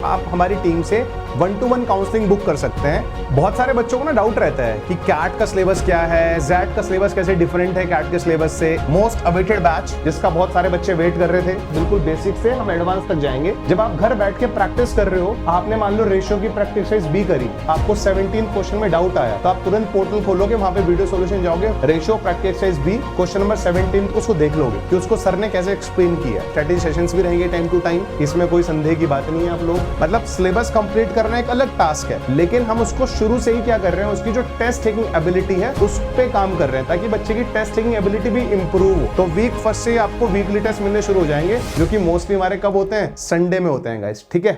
आप हमारी टीम से 1-to-1 काउंसलिंग बुक कर सकते हैं। बहुत सारे बच्चों को ना डाउट रहता है कि कैट का सिलेबस क्या है, जैट का सिलेबस कैसे डिफरेंट है कैट के सिलेबस से। मोस्ट अवेटेड बैच जिसका बहुत सारे बच्चे वेट कर रहे थे, बिल्कुल बेसिक से हम एडवांस तक जाएंगे। जब आप घर बैठ के प्रैक्टिस कर रहे हो, आपने मान लो रेशियो की प्रैक्टिस भी करी, आपको 17 क्वेश्चन में डाउट आया, तो आप तुरंत पोर्टल खोलोगे, वहां पे वीडियो सॉल्यूशन जाओगे, रेशियो प्रैक्टिस भी क्वेश्चन नंबर 17 उसको देख लोगे कि उसको सर ने कैसे एक्सप्लेन किया। स्ट्रेटेजी सेशंस भी रहेंगे टाइम टू टाइम, इसमें कोई संदेह की बात नहीं है। आप लोग मतलब सिलेबस कंप्लीट करना एक अलग टास्क है, लेकिन हम उसको शुरू से ही क्या कर रहे हैं, उसकी जो टेस्ट टेकिंग एबिलिटी है उस पे काम कर रहे हैं ताकि बच्चे की टेस्ट टेकिंग एबिलिटी भी इंप्रूव हो। तो वीक फर्स्ट से आपको वीकली टेस्ट मिलने शुरू हो जाएंगे, जो कि मोस्टली हमारे कब होते हैं, संडे में होते हैं गाइस, ठीक है।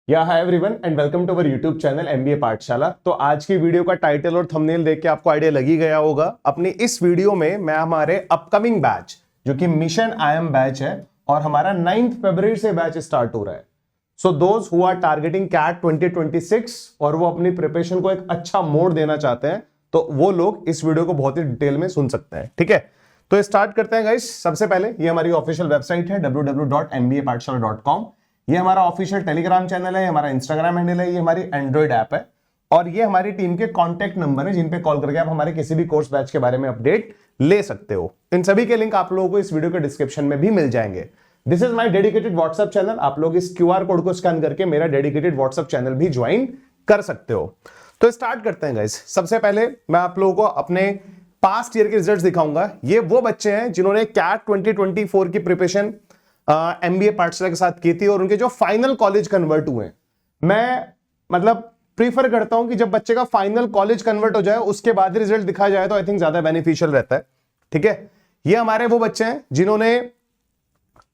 Hi everyone and welcome to our YouTube channel MBA Pathshala. तो आज की वीडियो का टाइटल और थंबनेल देख के आपको आइडिया लगी गया होगा। अपनी इस वीडियो में मैं हमारे अपकमिंग बैच जो कि मिशन IIM बैच है और हमारा 9 फरवरी से बैच स्टार्ट हो रहा है। So those who are targeting CAT 2026 और वो अपनी प्रिपरेशन को एक अच्छा मोड़ देना चाहते हैं, तो वो लोग इस वीडियो को बहुत ही डिटेल में सुन सकते हैं, ठीक है। तो स्टार्ट करते हैं गाइस। सबसे पहले ये हमारी ऑफिशियल वेबसाइट है www.mbapathshala.com। ये हमारा ऑफिशियल टेलीग्राम चैनल है, हमारा इंस्टाग्राम हैंडल है, ये हमारी एंड्रॉइड ऐप है और ये हमारी टीम के कॉन्टैक्ट नंबर है जिन पे कॉल करके आप हमारे किसी भी कोर्स बैच के बारे में अपडेट ले सकते हो। इन सभी के लिंक आप लोगों को इस वीडियो के डिस्क्रिप्शन में भी मिल जाएंगे। This is my dedicated WhatsApp channel. आप लोग इस QR कोड को स्कैन करके मेरा डेडिकेटेड व्हाट्सएप चैनल भी ज्वाइन कर सकते हो। तो स्टार्ट करते हैं गाइस। सबसे पहले मैं आप लोगों को अपने पास्ट ईयर के रिजल्ट्स दिखाऊंगा। ये वो बच्चे हैं जिन्होंने कैट 2024 की प्रिपरेशन एमबीए पाठशाला के साथ की थी और उनके जो फाइनल कॉलेज कन्वर्ट हुए। मैं मतलब प्रीफर करता हूं कि जब बच्चे का फाइनल कॉलेज कन्वर्ट हो जाए उसके बाद रिजल्ट दिखाया जाए तो आई थिंक ज्यादा बेनिफिशियल रहता है, ठीक है। ये हमारे वो बच्चे हैं जिन्होंने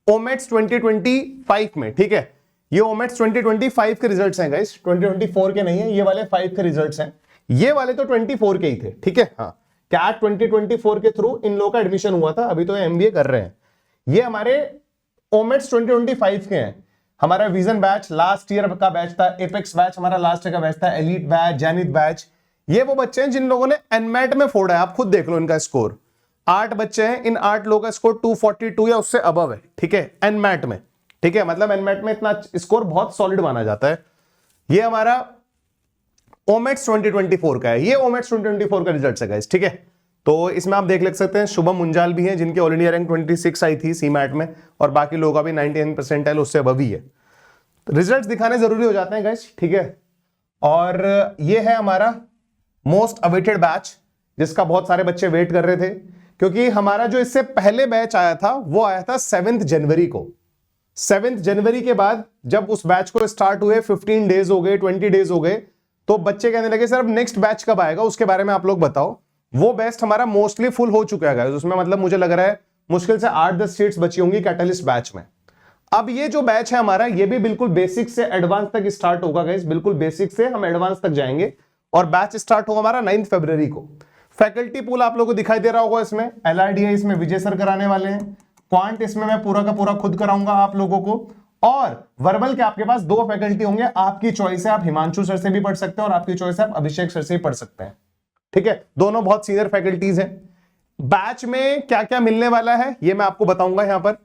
ओमेट्स 2025 में, ठीक है, ये ओमेट्स 2025 के रिजल्ट्स हैं गाइस, 2024 के नहीं है, ये वाले 5 के रिजल्ट्स हैं। ये वाले तो 24 के ही थे, ठीक है। हाँ, कैट 2024 के थ्रू इन लोगों का एडमिशन हुआ था, अभी तो एमबीए कर रहे हैं। ये हमारे ओमेट्स 2025 के हैं। हमारा विजन बैच लास्ट ईयर का बैच था, एपेक्स बैच हमारा लास्ट ईयर का बैच था, एलीट बैच, जेनिथ बैच। ये वो बच्चे हैं जिन लोगों ने एनमेट में फोड़ा है। आप खुद देख लो इनका स्कोर, 8 बच्चे हैं, इन 8 लोगों का स्कोर 242 या उससे अबव है, ठीक है, एनमेट में, ठीक है। मतलब एनमेट में इतना स्कोर बहुत सॉलिड माना जाता है। ये हमारा ओमेट्स 2024 का है, ये ओमेट्स 2024 का रिजल्ट है गाइस, ठीक है। तो इसमें आप देख सकते हैं शुभम मुंजाल भी हैं जिनकी ऑल इंडिया रैंक 26 आई थी सीमैट में और बाकी लोगों का भी 99 परसेंटाइल उससे अबव ही है। रिजल्ट्स दिखाने जरूरी हो जाते हैं गाइस, ठीक है। और ये है हमारा मोस्ट अवेटेड बैच जिसका बहुत सारे बच्चे वेट कर रहे थे, क्योंकि हमारा जो इससे पहले बैच आया था वो आया था 7 जनवरी को। 7 जनवरी के बाद जब उस बैच को स्टार्ट हुए 15 डेज हो गए, 20 डेज हो गए, तो बच्चे कहने लगे सर अब नेक्स्ट बैच कब आएगा, उसके बारे में आप लोग बताओ। वो बेस्ट हमारा मोस्टली फुल हो चुका है, उसमें मतलब मुझे लग रहा है मुश्किल से 8-10 सीट्स बची होंगी कैटलिस्ट बैच में। अब ये जो बैच है हमारा, ये भी बिल्कुल बेसिक से एडवांस तक स्टार्ट होगा गाइस, बिल्कुल बेसिक से हम एडवांस तक जाएंगे और बैच स्टार्ट होगा हमारा 9 फरवरी को। फैकल्टी पूल आप लोगों को दिखाई दे रहा होगा, इसमें LRDI इसमें विजय सर कराने वाले हैं, क्वांट इसमें मैं पूरा का पूरा खुद कराऊंगा आप लोगों को, और वर्बल के आपके पास 2 फैकल्टी होंगे, आपकी चॉइस है, आप हिमांशु सर से भी पढ़ सकते हैं और आपकी चॉइस है आप अभिषेक सर से भी पढ़ सकते हैं, ठीक है। दोनों बहुत सीनियर फैकल्टीज हैं। बैच में क्या क्या मिलने वाला है ये मैं आपको बताऊंगा। यहां पर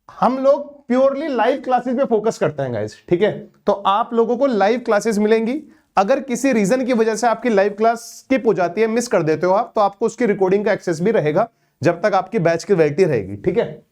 हम लोग प्योरली लाइव क्लासेस पे फोकस करते हैं गाइस, ठीक है। तो आप लोगों को लाइव क्लासेस मिलेंगी। अगर किसी रीजन की वजह से आपकी लाइव क्लास स्किप हो जाती है, मिस कर देते हो आप, तो आपको उसकी रिकॉर्डिंग का एक्सेस भी रहेगा जब तक आपकी बैच की वैलिडिटी रहेगी, ठीक है।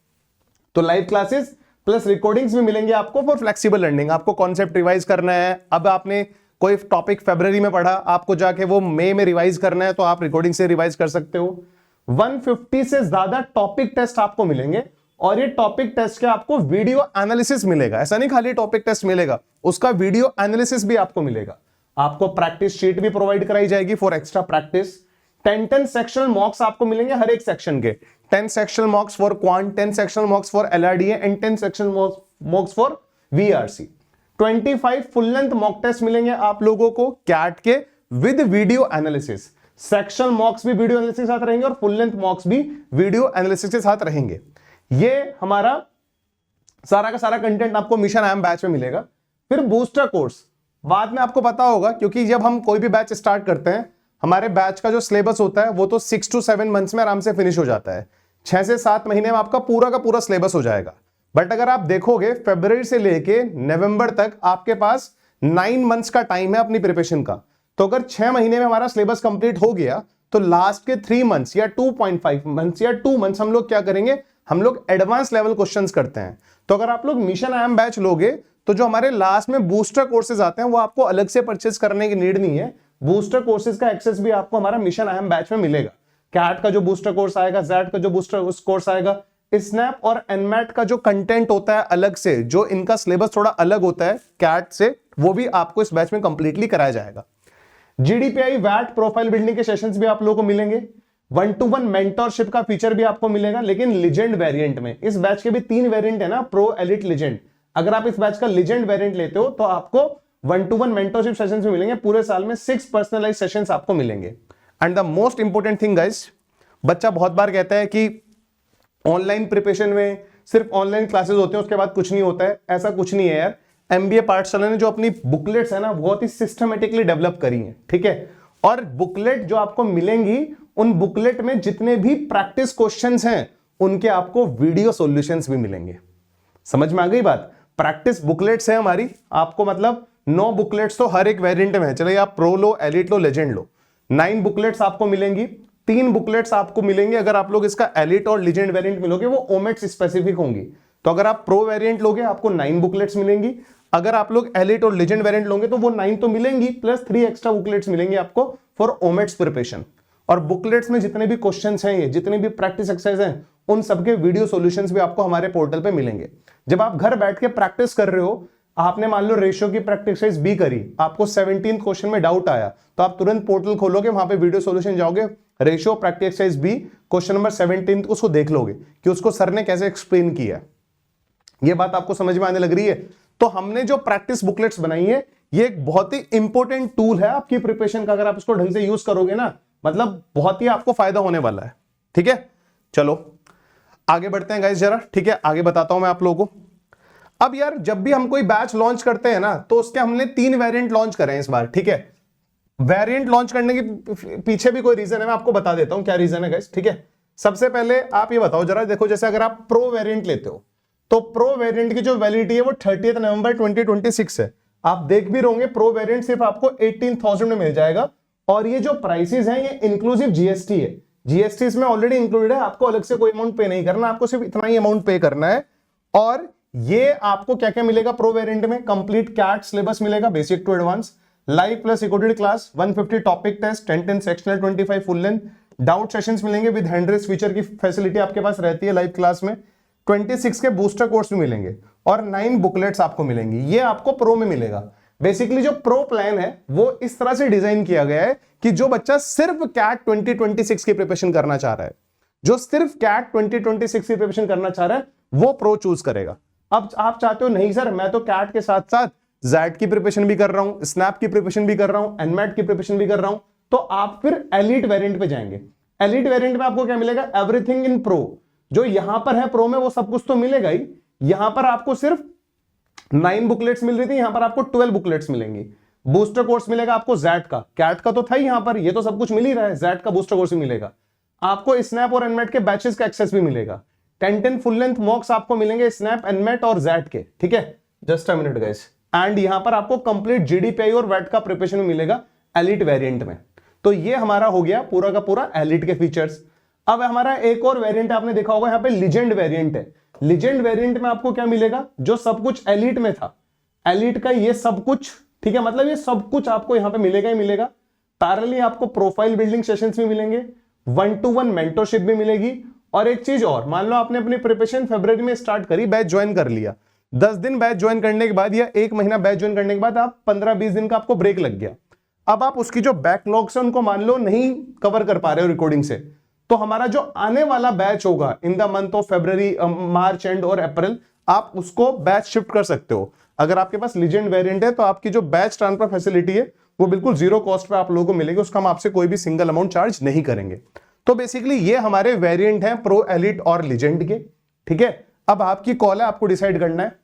तो लाइव क्लासेस प्लस रिकॉर्डिंग्स भी मिलेंगे आपको फॉर फ्लेक्सिबल लर्निंग। आपको कॉन्सेप्ट रिवाइज करना है, अब आपने कोई टॉपिक फरवरी में पढ़ा, आपको जाके वो मई में रिवाइज करना है, तो आप रिकॉर्डिंग से रिवाइज कर सकते हो। 150 से ज्यादा टॉपिक टेस्ट आपको मिलेंगे और ये टॉपिक टेस्ट के आपको वीडियो एनालिसिस मिलेगा। ऐसा नहीं खाली टॉपिक टेस्ट मिलेगा, उसका वीडियो एनालिसिस भी आपको मिलेगा। आपको प्रैक्टिस शीट भी प्रोवाइड कराई जाएगी for extra practice. 10 sectional mocks आपको मिलेंगे हर एक सेक्शन के, 10 sectional mocks for quant, 10 sectional mocks for LRDA and 10 sectional mocks for VRC। 25 full length mock test मिलेंगे आप लोगों को कैट के with video analysis. Sectional mocks भी वीडियो एनालिसिस के साथ रहेंगे और फुल लेंथ मॉक्स भी वीडियो एनालिसिस के साथ रहेंगे। ये हमारा सारा का सारा कंटेंट आपको मिशन IIM बैच में मिलेगा। फिर बूस्टर कोर्स बाद में आपको पता होगा, क्योंकि जब हम कोई भी बैच स्टार्ट करते हैं, हमारे बैच का जो सिलेबस होता है वो तो 6 to 7 मंथ्स में आराम से फिनिश हो जाता है। 6 से 7 महीने में आपका पूरा का पूरा सिलेबस हो जाएगा। बट अगर आप देखोगे फरवरी से लेके नवंबर तक आपके पास 9 मंथ्स का टाइम है अपनी प्रिपरेशन का। तो अगर 6 महीने में हमारा सिलेबस कंप्लीट हो गया तो लास्ट के 3 मंथ्स या 2.5 मंथ्स या 2 मंथ्स हम लोग क्या करेंगे, हम लोग एडवांस लेवल क्वेश्चंस करते हैं। तो अगर आप लोग मिशन IIM बैच लोगे तो जो हमारे लास्ट में बूस्टर कोर्सेज आते हैं वो आपको अलग से परचेज करने की नीड नहीं है। बूस्टर कोर्सेज का एक्सेस भी आपको हमारा मिशन IIM बैच में मिलेगा। कैट का जो बूस्टर कोर्स आएगा, जैट का जो बूस्टर कोर्स आएगा, स्नैप और एनमैट का जो कंटेंट होता है अलग से, जो इनका सिलेबस थोड़ा अलग होता है कैट से, वो भी आपको इस बैच में कंप्लीटली कराया जाएगा। GDPI वैट प्रोफाइल बिल्डिंग के सेशंस भी आप लोगों को मिलेंगे। 1-to-1 मेंटरशिप का फीचर भी आपको मिलेगा, लेकिन लिजेंड वेरिएंट में। इस बैच के भी 3 वेरिएंट है ना, प्रो, एलिट, लिजेंड। अगर आप इस बैच का लिजेंड वेरिएंट लेते हो तो आपको 1-to-1 मेंटरशिप सेशंस भी मिलेंगे। पूरे साल में 6 पर्सनलाइज सेशंस आपको मिलेंगे। And the most important thing guys, बच्चा बहुत बार कहता है कि ऑनलाइन प्रिपरेशन में सिर्फ ऑनलाइन क्लासेस होते हैं, उसके बाद कुछ नहीं होता है। ऐसा कुछ नहीं है यार। MBA पाठशाला ने जो अपनी बुकलेट्स है ना बहुत ही सिस्टमेटिकली डेवलप करी है, ठीक है। और बुकलेट जो आपको मिलेंगी, उन बुकलेट में जितने भी प्रैक्टिस क्वेश्चंस हैं उनके आपको वीडियो सॉल्यूशंस भी मिलेंगे। समझ में आ गई बात? प्रैक्टिस बुकलेट्स है हमारी, आपको मतलब 9 बुकलेट्स तो हर एक वेरिएंट में है। चलिए आप प्रो लो, एलिट लो, लेजेंड लो, 9 बुकलेट्स आपको मिलेंगी। 3 बुकलेट्स आपको मिलेंगे अगर आप लोग इसका एलिट और लीजेंड वेरिएंट मिलोगे, वो ओमेट्स स्पेसिफिक होंगी। तो अगर आप प्रो वेरिएंट लोगे आपको 9 बुकलेट्स मिलेंगी। अगर आप लोग एलिट और लीजेंड वेरिएंट लोगे तो वो 9 तो मिलेंगी, प्लस 3 एक्स्ट्रा बुकलेट्स मिलेंगे आपको फॉर ओमेट्स प्रिपरेशन। और बुकलेट्स में जितने भी क्वेश्चंस हैं, ये जितने भी प्रैक्टिस एक्सरसाइज हैं, उन सबके वीडियो सॉल्यूशंस भी आपको हमारे पोर्टल पे मिलेंगे। जब आप घर बैठ के प्रैक्टिस कर रहे हो, आपने मान लो रेशियो की प्रैक्टिस एक्सरसाइज भी करी, आपको 17th क्वेश्चन में डाउट आया, तो आप तुरंत पोर्टल खोलोगे, वहां पे वीडियो सॉल्यूशन जाओगे, ratio practice exercise B question number 17 उसको देख लोगे कि उसको सर ने कैसे एक्सप्लेन किया। ये बात आपको समझ में आने लग रही है? तो हमने जो प्रैक्टिस बुकलेट्स बनाई है, ये एक बहुत ही इंपॉर्टेंट टूल है आपकी प्रिपरेशन का। अगर आप इसको ढंग से यूज करोगे ना, मतलब बहुत ही आपको फायदा होने वाला है, ठीक है। चलो आगे बढ़ते हैं गाइस जरा, ठीक है। आगे बताता हूं मैं आप लोगों को। अब यार जब भी हम कोई बैच लॉन्च करते हैं ना, तो उसके हमने 3 वेरिएंट लॉन्च करे हैं इस बार, ठीक है। वेरिएंट लॉन्च करने के पीछे भी कोई रीजन है, मैं आपको बता देता हूं क्या रीजन है गाइस, ठीक है। सबसे पहले आप ये बताओ जरा, देखो जैसे अगर आप प्रो वेरिएंट लेते हो तो प्रो वेरिएंट की जो वैलिडिटी है वो 30 नवंबर 2026 है। आप देख भी रहोगे प्रो वेरिएंट सिर्फ आपको 18,000 में मिल जाएगा। और ये जो प्राइसेस हैं ये इंक्लूसिव GST है। GST इसमें ऑलरेडी इंक्लूडेड है, आपको अलग से कोई अमाउंट पे नहीं करना, आपको सिर्फ इतना ही अमाउंट पे करना है। और ये आपको क्या क्या मिलेगा प्रो वेरिएंट में? कंप्लीट कैट सिलेबस मिलेगा, basic to advance, live plus recorded class, 150 topic test, 10 sectional, 25 full length, doubt sessions मिलेंगे विद हैंड रेज फीचर की फैसिलिटी आपके पास रहती है लाइव क्लास में। 26 के बूस्टर कोर्स भी मिलेंगे और 9 बुकलेट्स आपको मिलेंगी। ये आपको प्रो में मिलेगा। बेसिकली जो प्रो प्लान है वो इस तरह से डिजाइन किया गया है कि जो बच्चा सिर्फ कैट 2026 की प्रिपरेशन करना चाह रहा है, जो सिर्फ कैट 2026 की प्रिपरेशन करना चाह रहा है, वो प्रो चूज करेगा। अब आप चाहते हो नहीं सर मैं तो कैट के साथ साथ जैट की प्रिपरेशन भी कर रहा हूं, स्नैप की प्रिपरेशन भी कर रहा हूं, एनमैट की प्रिपरेशन भी कर रहा हूं, तो आप फिर एलिट वेरिएंट पे जाएंगे। एलिट वेरिएंट में आपको क्या मिलेगा? Everything in pro. जो यहां पर है प्रो में वो सब कुछ तो मिलेगा ही। यहां पर आपको सिर्फ 9 बुकलेट्स मिल रही थी, यहां पर आपको 12 बुकलेट्स मिलेंगी। बूस्टर कोर्स मिलेगा आपको जैट का, कैट का तो था ही यहां पर, ये तो सब कुछ मिल ही रहा है। जैट का बूस्टर कोर्स भी मिलेगा आपको, स्नैप और एनमैट के बैचेस का एक्सेस भी मिलेगा। 10 फुल लेंथ मॉक्स आपको मिलेंगे स्नैप, एनमैट और जैट के, ठीक है। Just a minute guys. And यहां पर आपको कंप्लीट GDPI और वैट का प्रिपरेशन मिलेगा एलिट वेरिएंट में। तो ये हमारा हो गया पूरा का पूरा एलिट के फीचर्स। अब हमारा एक और वेरिएंट आपने देखा होगा, यहाँ पे लीजेंड वेरिएंट है। लीजेंड वेरिएंट में आपको क्या मिलेगा? जो सब कुछ एलिट में था, एलिट का ये सब कुछ, ठीक है, मतलब ये सब कुछ आपको यहाँ पे मिलेगा ही मिलेगा। पैरेलली आपको प्रोफाइल बिल्डिंग सेशंस भी मिलेंगे, 1-to-1 मेंटरशिप भी मिलेगी। और एक चीज और, मान लो आपने अपनी प्रिपरेशन फरवरी में स्टार्ट करी, बैच ज्वाइन कर लिया, 10 दिन बैच ज्वाइन करने के बाद या 1 महीना बैच ज्वाइन करने के बाद आप 15-20 दिन का आपको ब्रेक लग गया। अब आप उसकी जो बैकलॉग्स है उनको मान लो नहीं कवर कर पा रहे हो रिकॉर्डिंग से, तो हमारा जो आने वाला बैच होगा in the month of February, March and और अप्रैल, आप उसको बैच शिफ्ट कर सकते हो। अगर आपके पास लीजेंड वेरिएंट है तो आपकी जो बैच ट्रांसफर फैसिलिटी है वो बिल्कुल 0 कॉस्ट पे आप लोगों को मिलेगी, उसका हम आपसे कोई भी सिंगल अमाउंट चार्ज नहीं करेंगे। तो बेसिकली ये हमारे वेरिएंट हैं प्रो, एलिट और लीजेंड के, ठीक है। अब आपकी कॉल है, आपको डिसाइड करना है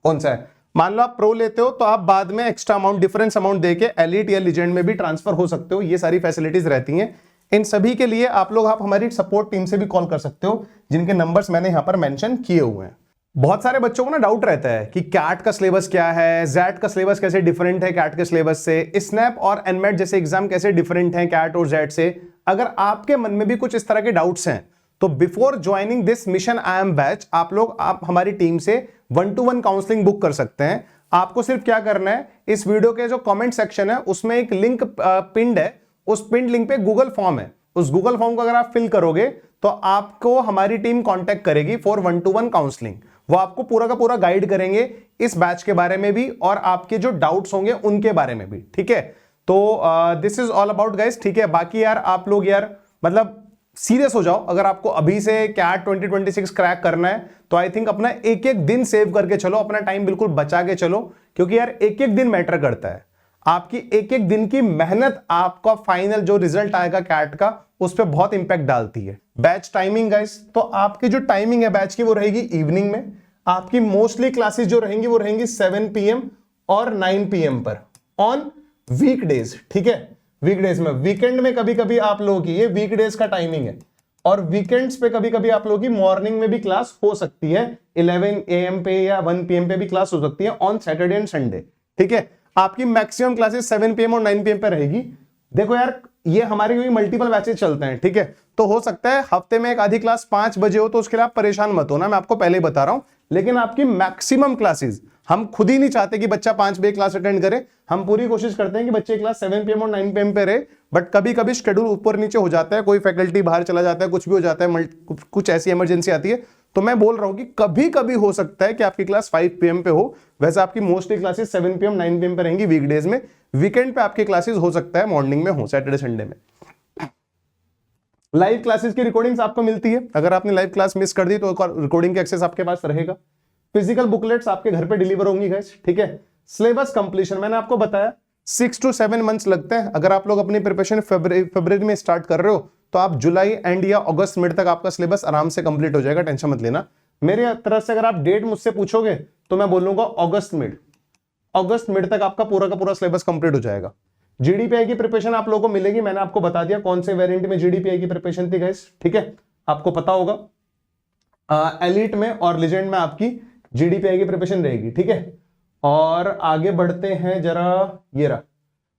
कौन सा है। मान लो आप प्रो लेते हो तो आप बाद में एक्स्ट्रा अमाउंट, डिफरेंस अमाउंट देके एलिट या लीजेंड में भी ट्रांसफर हो सकते हो। ये सारी फैसिलिटीज रहती हैं। इन सभी के लिए आप हमारी सपोर्ट टीम से भी कॉल कर सकते हो, जिनके नंबर्स मैंने यहां पर मेंशन किए हुए हैं। बहुत सारे बच्चों को ना डाउट रहता है कि कैट का सिलेबस क्या है, जैट का सिलेबस कैसे डिफरेंट है कैट के सिलेबस से, स्नैप और एनमेट जैसे एग्जाम कैसे डिफरेंट हैं कैट और जैट से। अगर आपके मन में भी कुछ इस तरह के डाउट्स हैं तो before joining this mission I am batch आप हमारी टीम से 1-to-1 काउंसलिंग बुक कर सकते हैं। आपको सिर्फ क्या करना है, इस वीडियो के जो कमेंट सेक्शन है उसमें एक लिंक पिंड है, उस पिंड लिंक पे गूगल फॉर्म है, उस गूगल फॉर्म को अगर आप फिल करोगे तो आपको हमारी टीम कांटेक्ट करेगी फॉर 1-to-1 काउंसलिंग। वो आपको पूरा का पूरा गाइड करेंगे इस बैच के बारे में भी और आपके जो डाउट्स होंगे उनके बारे में भी, ठीक है। तो this is all about guys, ठीक है। बाकी यार आप लोग यार मतलब सीरियस हो जाओ, अगर आपको अभी से कैट 2026 क्रैक करना है तो आई थिंक अपना एक एक दिन सेव करके चलो, अपना टाइम बिल्कुल बचा के चलो, क्योंकि यार एक एक दिन मैटर करता है। आपकी एक एक दिन की मेहनत आपका फाइनल जो रिजल्ट आएगा कैट का उस पर बहुत इंपैक्ट डालती है। बैच टाइमिंग गाइस, तो आपकी जो टाइमिंग है बैच की वो रहेगी इवनिंग में। आपकी मोस्टली क्लासेस जो रहेंगी वो रहेंगी 7 PM और 9 PM पर ऑन वीकडेज, ठीक है। वीकडेज में, वीकेंड में कभी कभी आप लोगों की, ये वीकडेज का टाइमिंग है, और वीकेंड्स पे कभी कभी आप लोगों की मॉर्निंग में भी क्लास हो सकती है, 11 AM पे या 1 PM पे भी क्लास हो सकती है ऑन सैटरडे एंड संडे, ठीक है। आपकी मैक्सिमम क्लासेस 7 PM और 9 PM पे रहेगी। देखो यार ये हमारे मल्टीपल बैचेस चलते हैं, ठीक है, तो हो सकता है हफ्ते में एक आधी क्लास 5 बजे हो, तो उसके लिए आप परेशान मत होना, मैं आपको पहले ही बता रहा हूं। लेकिन आपकी मैक्सिमम क्लासेस, हम खुद ही नहीं चाहते कि बच्चा 5 बजे क्लास अटेंड करे, हम पूरी कोशिश करते हैं कि बच्चे क्लास 7 PM और 9 PM पे रहे, बट कभी कभी शेड्यूल ऊपर नीचे हो जाता है, कोई फैकल्टी बाहर चला जाता है, कुछ भी हो जाता है, कुछ ऐसी इमरजेंसी आती है, तो मैं बोल रहा हूं कि कभी कभी हो सकता है कि आपकी क्लास 5 PM पे हो। वैसे आपकी मोस्टली क्लासेस 7 PM 9 PM पे रहेंगी वीकडेज में। वीकेंड पे आपकी क्लासेस हो सकता है मॉर्निंग में हो, सैटरडे संडे में। लाइव क्लासेस की रिकॉर्डिंग्स आपको मिलती है, अगर आपने लाइव क्लास मिस कर दी तो रिकॉर्डिंग का एक्सेस आपके पास रहेगा। फिजिकल बुकलेट्स आपके घर पे डिलीवर होंगी गाइस, ठीक है। सिलेबस कंप्लीशन मैंने आपको बताया 6 to 7 मंथ्स लगते हैं। अगर आप लोग अपनी प्रिपरेशन फरवरी में स्टार्ट कर रहे हो तो आप जुलाई एंड या अगस्त मिड तक आपका सिलेबस आराम से कंप्लीट हो जाएगा, टेंशन मत लेना। मेरे तरफ से अगर आप डेट मुझसे पूछोगे तो मैं बोलूंगा अगस्त मिड तक आपका पूरा का पूरा सिलेबस कंप्लीट हो जाएगा। जीडीपीआई की प्रिपरेशन आप लोगों को मिलेगी, मैंने आपको बता दिया कौन से वेरिएंट में जीडीपीआई की प्रिपरेशन थी गाइस, ठीक है, आपको पता होगा। एलिट में और लीजेंड में आपकी जीडीपीआई की प्रिपरेशन रहेगी, ठीक है। और आगे बढ़ते हैं जरा, ये रहा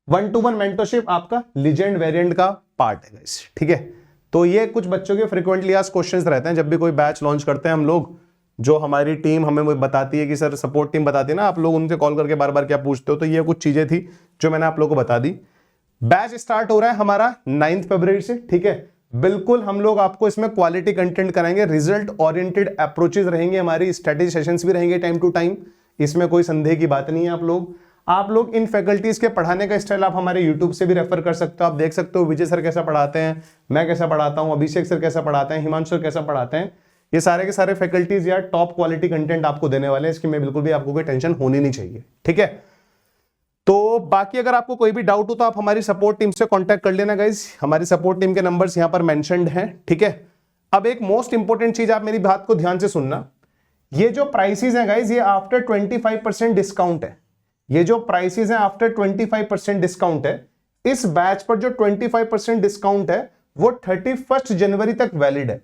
1-to-1 मेंटरशिप आपका लीजेंड वेरिएंट का पार्ट है गाइस, ठीक है। तो ये कुछ बच्चों के फ्रीक्वेंटली आस्क्ड क्वेश्चंस रहते हैं जब भी कोई बैच लॉन्च करते हैं हम लोग, जो हमारी टीम हमें बताती है कि सर सपोर्ट टीम बताती है ना, आप लोग उनसे कॉल करके बार बार क्या पूछते हो, तो ये कुछ चीजें थी जो मैंने आप लोगों को बता दी। बैच स्टार्ट हो रहा है हमारा 9 फरवरी से, ठीक है। बिल्कुल हम लोग आपको इसमें क्वालिटी कंटेंट कराएंगे, रिजल्ट ओरिएंटेड अप्रोचेस रहेंगे, हमारी स्ट्रेटेजी सेशंस भी रहेंगे टाइम टू टाइम, इसमें कोई संदेह की बात नहीं है। आप लोग इन फैकल्टीज के पढ़ाने का स्टाइल आप हमारे यूट्यूब से भी रेफर कर सकते हो, आप देख सकते हो विजय सर कैसा पढ़ाते हैं, मैं कैसा पढ़ाता हूं, अभिषेक सर कैसा पढ़ाते हैं, हिमांशु सर कैसा पढ़ाते हैं। ये सारे के सारे फैकल्टीज यार टॉप क्वालिटी कंटेंट आपको देने वाले हैं, इसकी में बिल्कुल भी आपको कोई टेंशन होनी नहीं चाहिए, ठीक है। तो बाकी अगर आपको कोई भी डाउट हो तो आप हमारी सपोर्ट टीम से कांटेक्ट कर लेना गाइस, हमारी सपोर्ट टीम के नंबर्स यहां पर मेंशन्ड हैं, ठीक है। अब एक मोस्ट इंपॉर्टेंट चीज, आप मेरी बात को ध्यान से सुनना, ये जो प्राइसेस हैं गाइस ये आफ्टर 25% डिस्काउंट है, ये जो प्राइसेस हैं आफ्टर 25% डिस्काउंट है। इस बैच पर जो 25% डिस्काउंट है वो 31 जनवरी तक वैलिड है।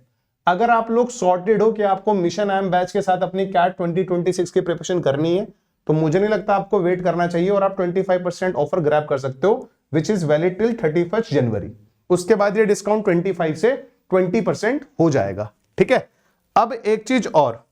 अगर आप लोग सॉर्टेड हो कि आपको मिशन आई एम बैच के साथ अपनी कैट 2026 की प्रिपरेशन करनी है तो मुझे नहीं लगता आपको वेट करना चाहिए और आप 25% ऑफर ग्रैब कर सकते हो, विच इज वैलिड टिल 31 जनवरी। उसके बाद ये डिस्काउंट 25 से 20% हो जाएगा, ठीक है। अब एक चीज और,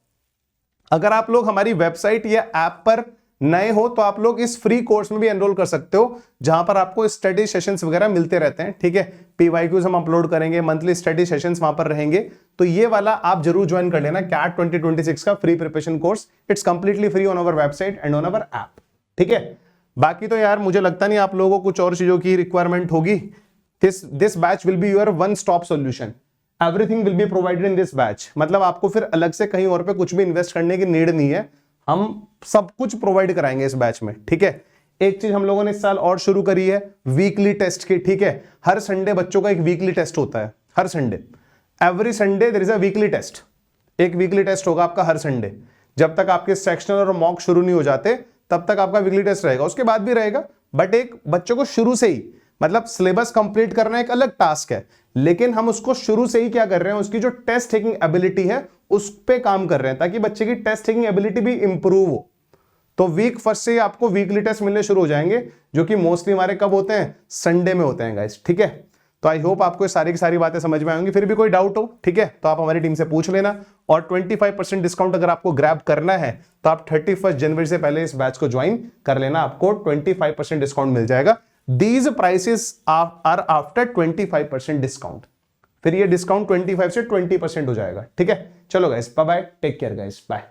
अगर आप लोग हमारी वेबसाइट या ऐप पर नए हो तो आप लोग इस फ्री कोर्स में भी एनरोल कर सकते हो, जहां पर आपको स्टडी सेशंस वगैरह मिलते रहते हैं, ठीक है। पीवाईक्यूज हम अपलोड करेंगे, मंथली स्टडी सेशंस वहां पर रहेंगे, तो ये वाला आप जरूर ज्वाइन कर लेना, कैट 2026 का free preparation course. It's completely free on our website and on our app, ठीक है। बाकी तो यार मुझे लगता नहीं आप लोगों को कुछ और चीजों की रिक्वायरमेंट होगी। This batch will be your one stop solution, everything will be provided in this batch. मतलब आपको फिर अलग से कहीं और पे कुछ भी इन्वेस्ट करने की नीड नहीं है, हम सब कुछ प्रोवाइड कराएंगे इस बैच में, ठीक है। एक चीज हम लोगों ने इस साल और शुरू करी है, वीकली टेस्ट की, ठीक है। हर संडे बच्चों का एक वीकली टेस्ट होता है, हर Sunday, every Sunday there is a weekly test, एक वीकली टेस्ट होगा आपका हर संडे। जब तक आपके सेक्शनल और मॉक शुरू नहीं हो जाते तब तक आपका वीकली टेस्ट रहेगा, उसके बाद भी रहेगा, बट एक बच्चों को शुरू से ही, मतलब सिलेबस कंप्लीट करना एक अलग टास्क है, लेकिन हम उसको शुरू से ही क्या कर रहे हैं, उसकी जो टेस्ट टेकिंग एबिलिटी है उस पे काम कर रहे हैं ताकि बच्चे की टेस्ट टेकिंग एबिलिटी भी इंप्रूव हो। तो वीक फर्स्ट से आपको वीकली टेस्ट मिलने शुरू हो जाएंगे, जो कि मोस्टली हमारे कब होते हैं, संडे में होते हैं गाइस, ठीक है। तो आई होप आपको सारी की सारी बातें समझ में आएंगी। फिर भी कोई डाउट हो, ठीक है, तो आप हमारी टीम से पूछ लेना। और 25% डिस्काउंट अगर आपको ग्रैब करना है तो आप 31 जनवरी से पहले इस बैच को ज्वाइन कर लेना, आपको 25% डिस्काउंट मिल जाएगा। These prices are after 25% discount. फिर ये डिस्काउंट 25 से 20% हो जाएगा, ठीक है। चलो guys, bye bye, take care guys, bye.